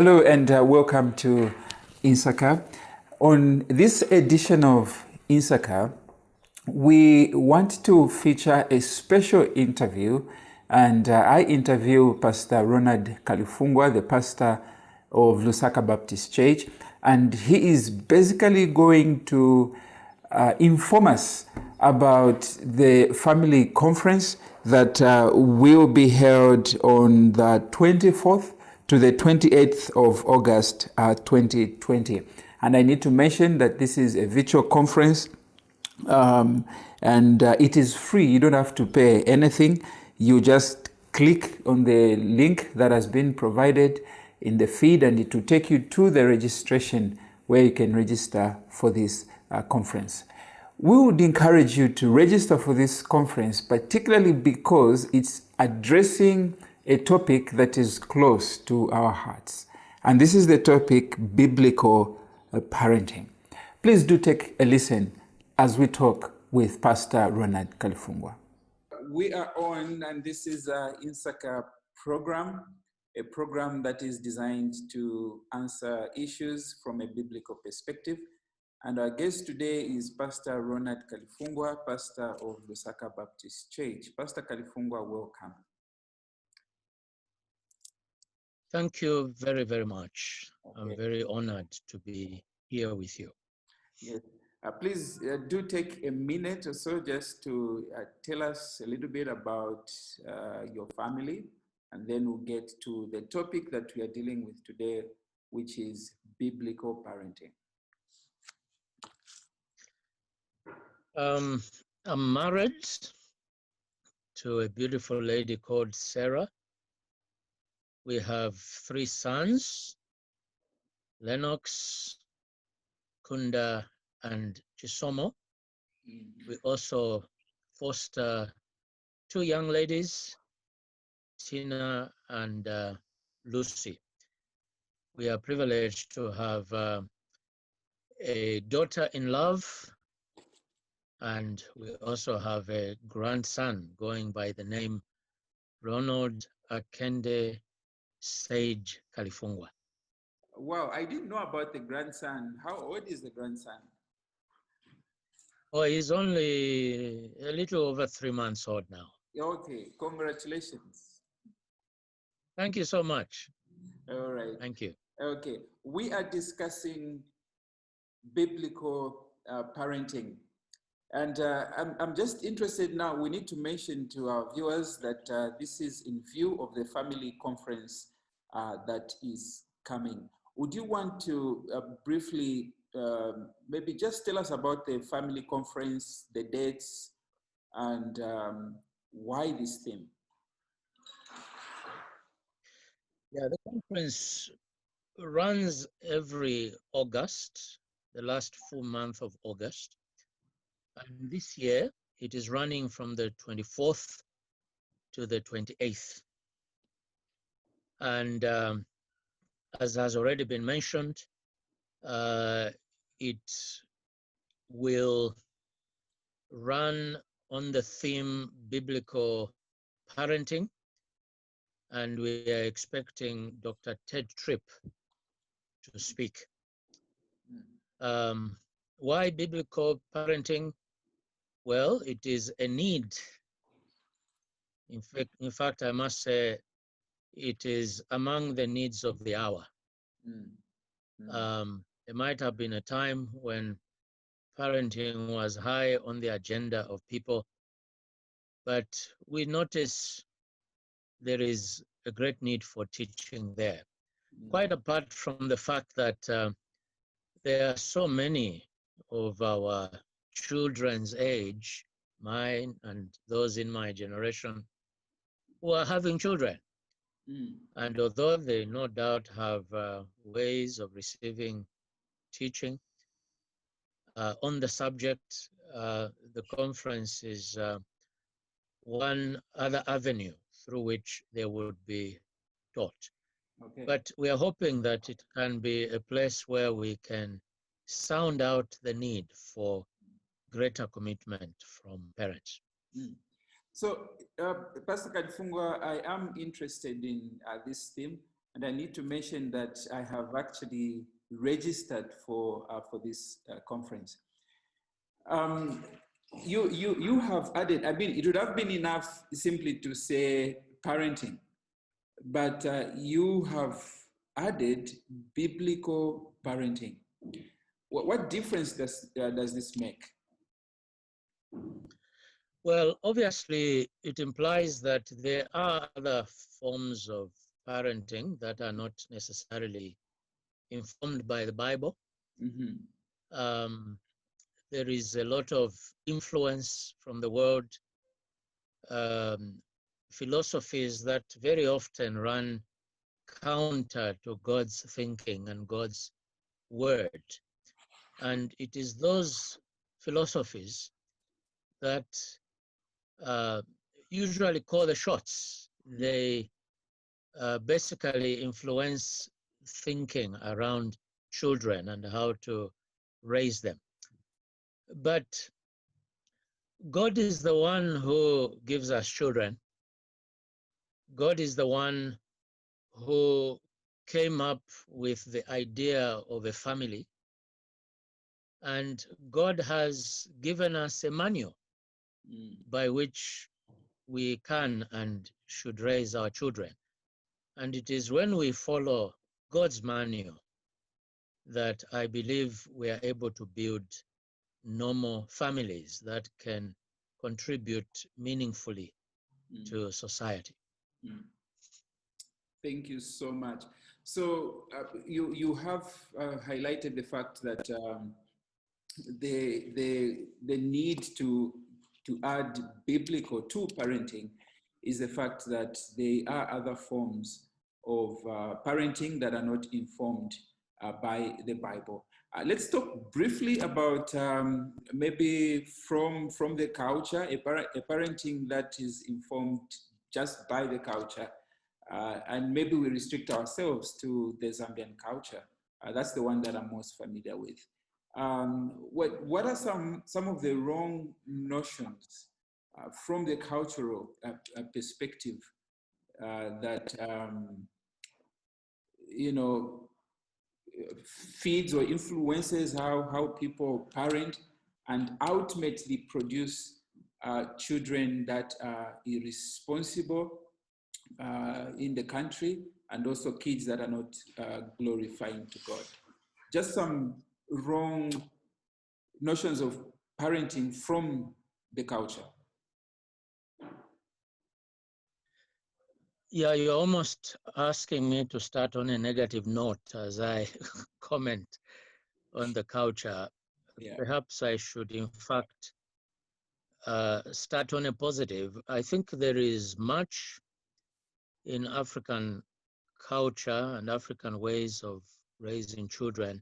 Hello and welcome to Insaka. On this edition of Insaka, we want to feature a special interview, and I interview Pastor Ronald Kalifungwa, the pastor of Lusaka Baptist Church, and he is basically going to inform us about the family conference that will be held on the 24th to the 28th of August 2020. And I need to mention that this is a virtual conference, and it is free. You don't have to pay anything. You just click on the link that has been provided in the feed, and it will take you to the registration where you can register for this conference. We would encourage you to register for this conference, particularly because it's addressing a topic that is close to our hearts. And this is the topic, biblical parenting. Please do take a listen as we talk with Pastor Ronald Kalifungwa. We are on, and this is an Insaka program, a program that is designed to answer issues from a biblical perspective. And our guest today is Pastor Ronald Kalifungwa, pastor of Lusaka Baptist Church. Pastor Kalifungwa, welcome. Thank you very, very much. Okay. I'm very honored to be here with you. Yes. Please do take a minute or so just to tell us a little bit about your family, and then we'll get to the topic that we are dealing with today, which is biblical parenting. I'm married to a beautiful lady called Sarah. We have 3 sons, Lennox, Kunda, and Chisomo. We also foster 2 young ladies, Tina and Lucy. We are privileged to have a daughter in love, and we also have a grandson going by the name Ronald Akende Sage Kalifungwa. Wow, I didn't know about the grandson. How old is the grandson? Oh, he's only a little over 3 months old now. Okay, congratulations. Thank you so much. All right. Thank you. Okay, we are discussing biblical parenting. And I'm just interested now, we need to mention to our viewers that this is in view of the family conference that is coming. Would you want to briefly maybe just tell us about the family conference, the dates, and why this theme? Yeah, the conference runs every August, the last full month of August. And this year, it is running from the 24th to the 28th. And as has already been mentioned, it will run on the theme biblical parenting. And we are expecting Dr. Ted Tripp to speak. Why biblical parenting? Well, it is a need. In fact, I must say it is among the needs of the hour. There might have been a time when parenting was high on the agenda of people, but we notice there is a great need for teaching there. Quite apart from the fact that there are so many of our children's age, mine and those in my generation, who are having children. And although they no doubt have ways of receiving teaching on the subject, the conference is one other avenue through which they would be taught. Okay. But we are hoping that it can be a place where we can sound out the need for greater commitment from parents. So, Pastor Kalifungwa, I am interested in this theme. And I need to mention that I have actually registered for this conference. You have added, I mean, it would have been enough simply to say parenting, but you have added biblical parenting. What difference does this make? Well, obviously, it implies that there are other forms of parenting that are not necessarily informed by the Bible. Mm-hmm. There is a lot of influence from the world, philosophies that very often run counter to God's thinking and God's word. And it is those philosophies that usually call the shots. They basically influence thinking around children and how to raise them. But God is the one who gives us children. God is the one who came up with the idea of a family. And God has given us a manual by which we can and should raise our children. And it is when we follow God's manual that I believe we are able to build normal families that can contribute meaningfully to society. Thank you so much. So you have highlighted the fact that the need to add biblical to parenting is the fact that there are other forms of parenting that are not informed by the Bible. Let's talk briefly about maybe from the culture, a parenting that is informed just by the culture. And maybe we restrict ourselves to the Zambian culture. That's the one that I'm most familiar with. What are some of the wrong notions from the cultural perspective that feeds or influences how people parent and ultimately produce children that are irresponsible in the country, and also kids that are not glorifying to God? Just some wrong notions of parenting from the culture. Yeah, you're almost asking me to start on a negative note as I comment on the culture. Yeah. Perhaps I should, in fact, start on a positive. I think there is much in African culture and African ways of raising children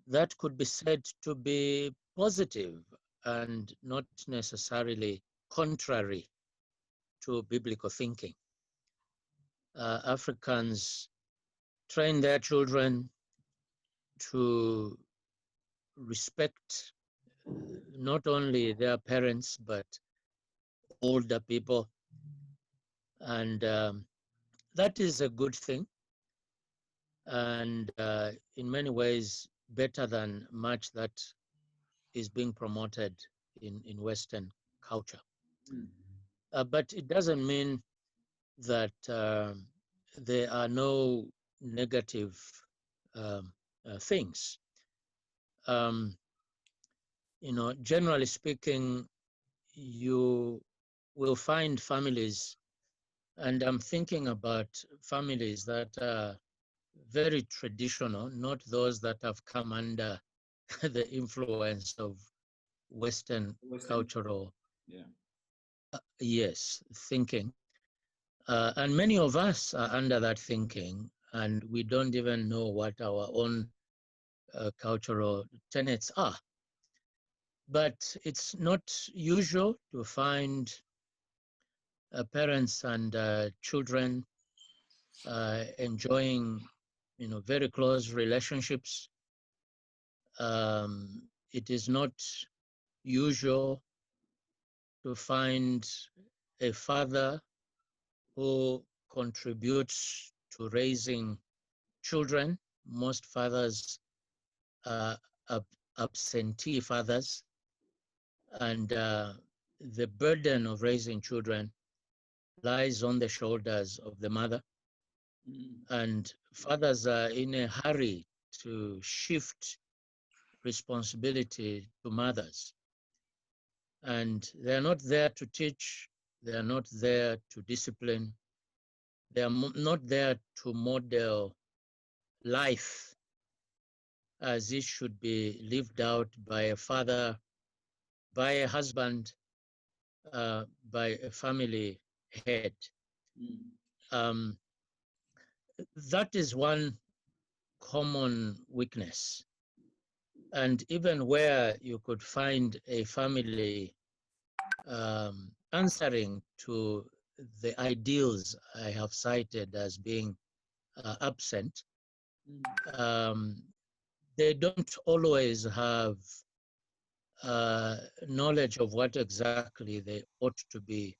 that could be said to be positive and not necessarily contrary to biblical thinking. Africans train their children to respect not only their parents, but older people. And that is a good thing. And in many ways, better than much that is being promoted in Western culture. But it doesn't mean that there are no negative things. Generally speaking, you will find families, and I'm thinking about families that are very traditional, not those that have come under the influence of Western cultural, thinking. And many of us are under that thinking, and we don't even know what our own cultural tenets are. But it's not usual to find parents and children enjoying, very close relationships. It is not usual to find a father who contributes to raising children. Most fathers are absentee fathers, and the burden of raising children lies on the shoulders of the mother. And fathers are in a hurry to shift responsibility to mothers. And they're not there to teach, they're not there to discipline, they're not there to model life as it should be lived out by a father, by a husband, by a family head. That is one common weakness. And even where you could find a family answering to the ideals I have cited as being absent, they don't always have knowledge of what exactly they ought to be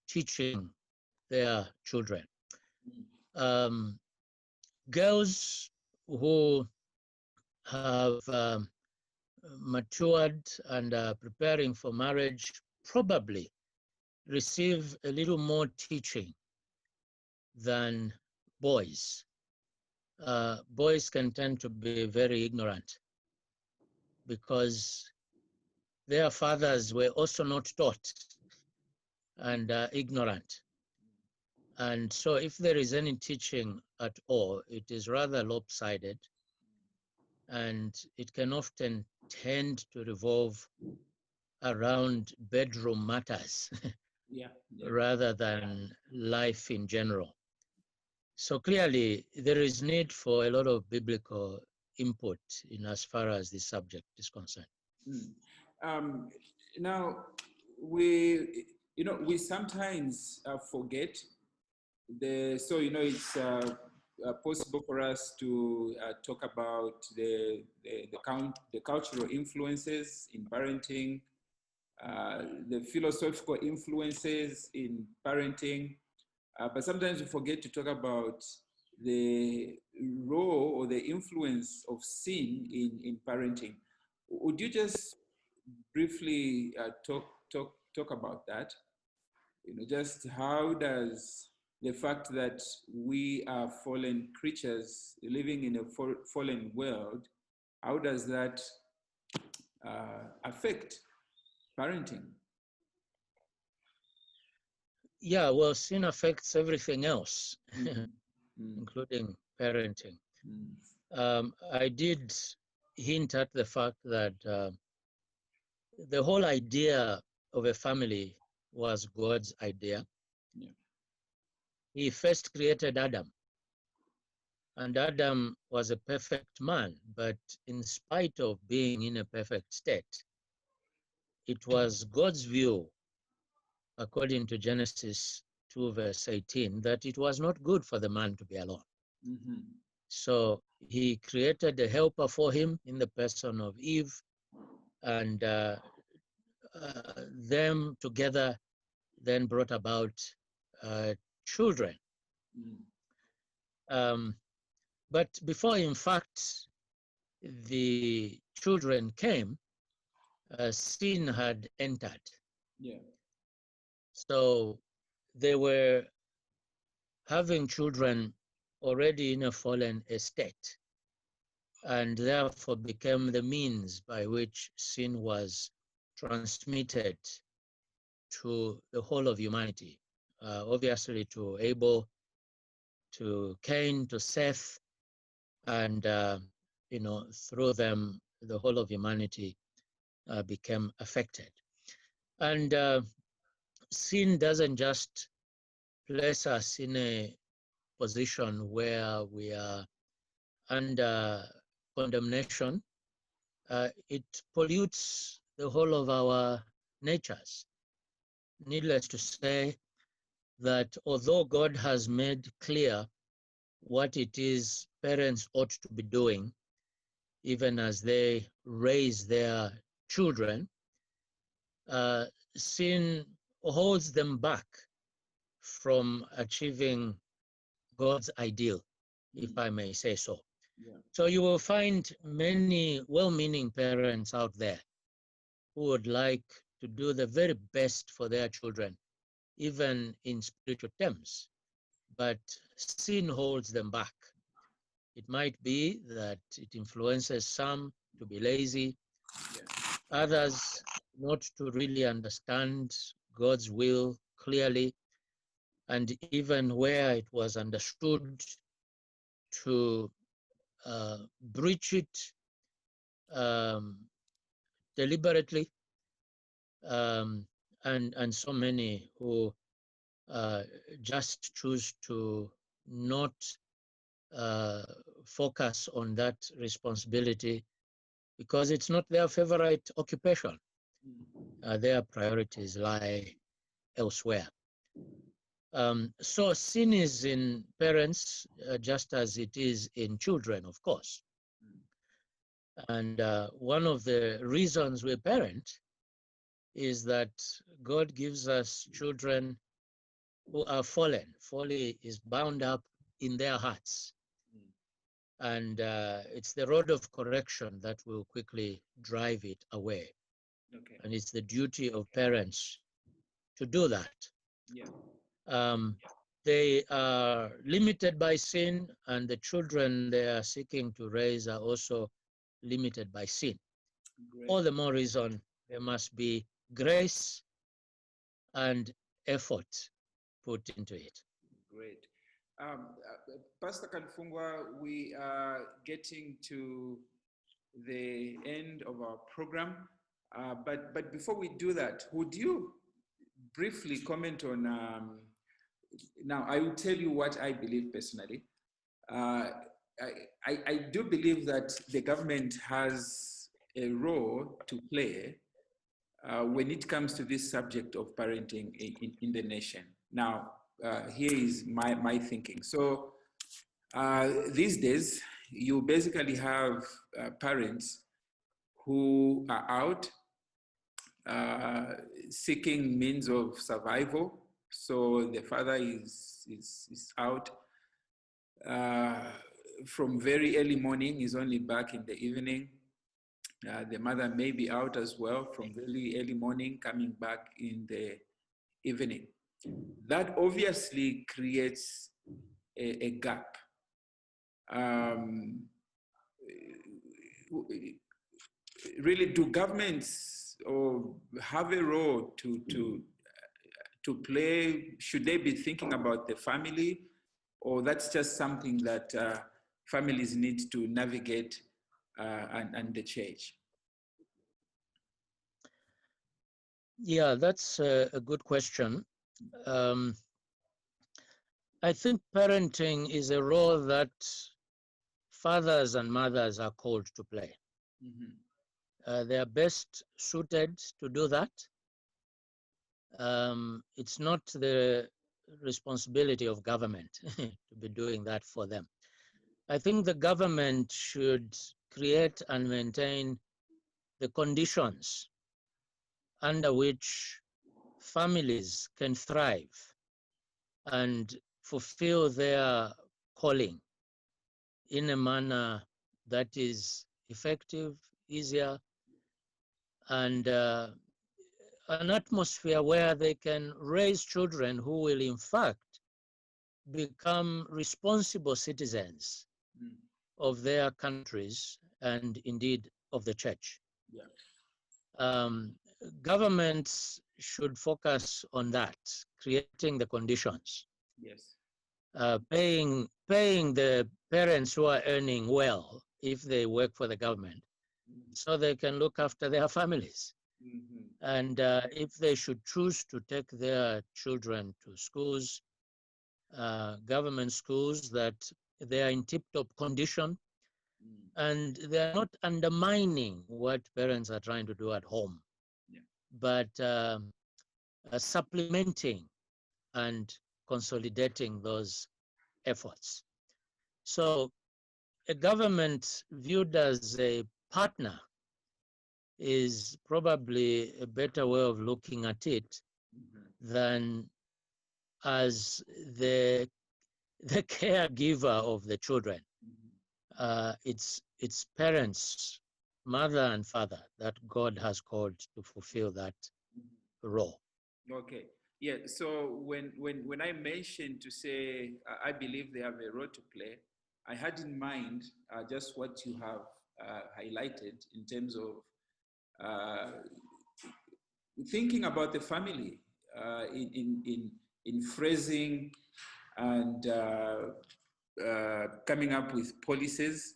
teaching their children. Girls who have matured and are preparing for marriage probably receive a little more teaching than boys. Boys can tend to be very ignorant because their fathers were also not taught and ignorant. And so if there is any teaching at all, it is rather lopsided, and it can often tend to revolve around bedroom matters rather than life in general. So clearly, there is need for a lot of biblical input in as far as this subject is concerned. Now, we sometimes forget it's possible for us to talk about the cultural influences in parenting, the philosophical influences in parenting, but sometimes we forget to talk about the role or the influence of sin in parenting. Would you just briefly talk about that? Just how does the fact that we are fallen creatures living in a fallen world, how does that affect parenting? Yeah, well, sin affects everything else, including parenting. I did hint at the fact that the whole idea of a family was God's idea. He first created Adam, and Adam was a perfect man, but in spite of being in a perfect state, it was God's view, according to Genesis 2 verse 18, that it was not good for the man to be alone. So he created a helper for him in the person of Eve, and them together then brought about children. But before, in fact, the children came, sin had entered. So they were having children already in a fallen estate, and therefore became the means by which sin was transmitted to the whole of humanity, obviously to Abel, to Cain, to Seth, and through them the whole of humanity became affected. And sin doesn't just place us in a position where we are under condemnation. It pollutes the whole of our natures. Needless to say that although God has made clear what it is parents ought to be doing, even as they raise their children, sin holds them back from achieving God's ideal, if I may say so. Yeah. So you will find many well-meaning parents out there who would like to do the very best for their children, even in spiritual terms, but sin holds them back. It might be that it influences some to be lazy, others not to really understand God's will clearly, and even where it was understood to breach it um, deliberately, and so many who just choose to not focus on that responsibility because it's not their favorite occupation. Their priorities lie elsewhere. So sin is in parents just as it is in children, of course. And one of the reasons we parent is that God gives us children who are fallen. Folly is bound up in their hearts. And it's the rod of correction that will quickly drive it away. Okay. And it's the duty of parents to do that. Yeah. They are limited by sin, and the children they are seeking to raise are also limited by sin. Great. All the more reason there must be grace and effort put into it. Great. Pastor Kalifungwa, we are getting to the end of our program. But before we do that, would you briefly comment on, now I will tell you what I believe personally. I do believe that the government has a role to play when it comes to this subject of parenting in the nation. Now, here is my thinking. So these days, you basically have parents who are out seeking means of survival. So the father is out from very early morning, is only back in the evening. The mother may be out as well from very early morning, coming back in the evening. That obviously creates a gap. Really, do governments or have a role to play? Should they be thinking about the family, or that's just something that families need to navigate and the church? Yeah, that's a good question. I think parenting is a role that fathers and mothers are called to play. They are best suited to do that. It's not the responsibility of government to be doing that for them. I think the government should create and maintain the conditions under which families can thrive and fulfill their calling in a manner that is effective, easier, and an atmosphere where they can raise children who will in fact become responsible citizens of their countries and indeed of the church. Yeah. Governments should focus on that, creating the conditions. Yes. Paying the parents who are earning well if they work for the government, so they can look after their families. And if they should choose to take their children to schools, government schools, that they are in tip-top condition and they are not undermining what parents are trying to do at home, but supplementing and consolidating those efforts. So a government viewed as a partner is probably a better way of looking at it than as the the caregiver of the children. It's parents, mother and father, that God has called to fulfill that role. Okay. Yeah. So when I mentioned to say I believe they have a role to play, I had in mind just what you have highlighted in terms of thinking about the family in phrasing and coming up with policies.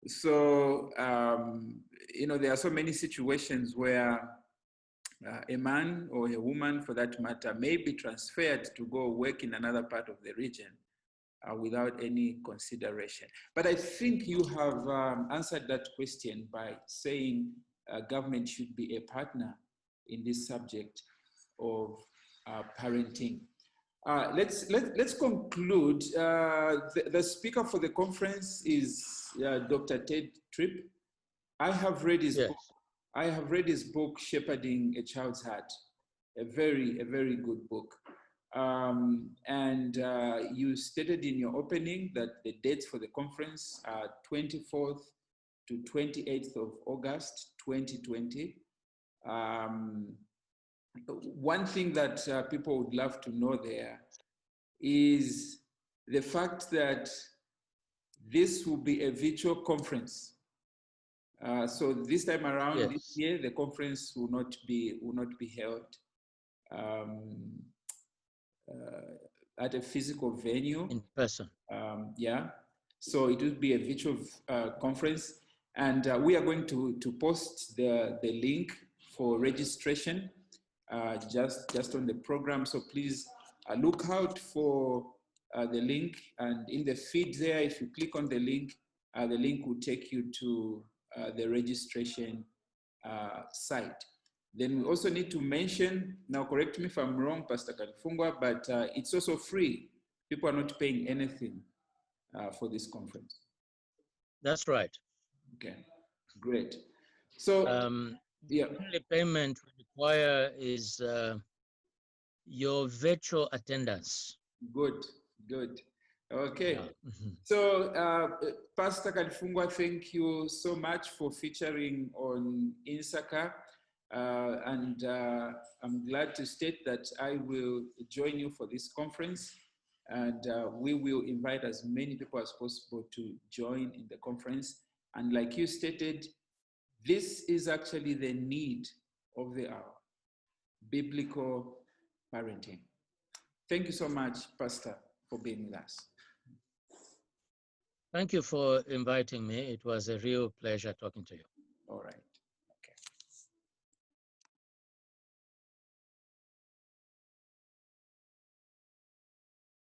So there are so many situations where a man or a woman, for that matter, may be transferred to go work in another part of the region without any consideration. But I think you have answered that question by saying government should be a partner in this subject of parenting. Let's conclude. The speaker for the conference is Dr. Ted Tripp. I have read his book. I have read his book, Shepherding a Child's Heart, a very good book. And you stated in your opening that the dates for the conference are 24th to 28th of August, 2020. One thing that people would love to know there is the fact that this will be a virtual conference. So this time around, this year, the conference will not be held at a physical venue. In person. Yeah. So it will be a virtual conference, and we are going to post the link for registration just on the program. So please look out for the link, and in the feed there, if you click on the link will take you to the registration site. Then we also need to mention, now correct me if I'm wrong, Pastor Kalifungwa, but it's also free. People are not paying anything for this conference. That's right. Okay, great. So the only payment we require is your virtual attendance. Good. Okay. Yeah. So Pastor Kalifungwa, thank you so much for featuring on Insaka. And I'm glad to state that I will join you for this conference, and we will invite as many people as possible to join in the conference. And like you stated, this is actually the need of the hour, biblical parenting. Thank you so much, Pastor, for being with us. Thank you for inviting me. It was a real pleasure talking to you.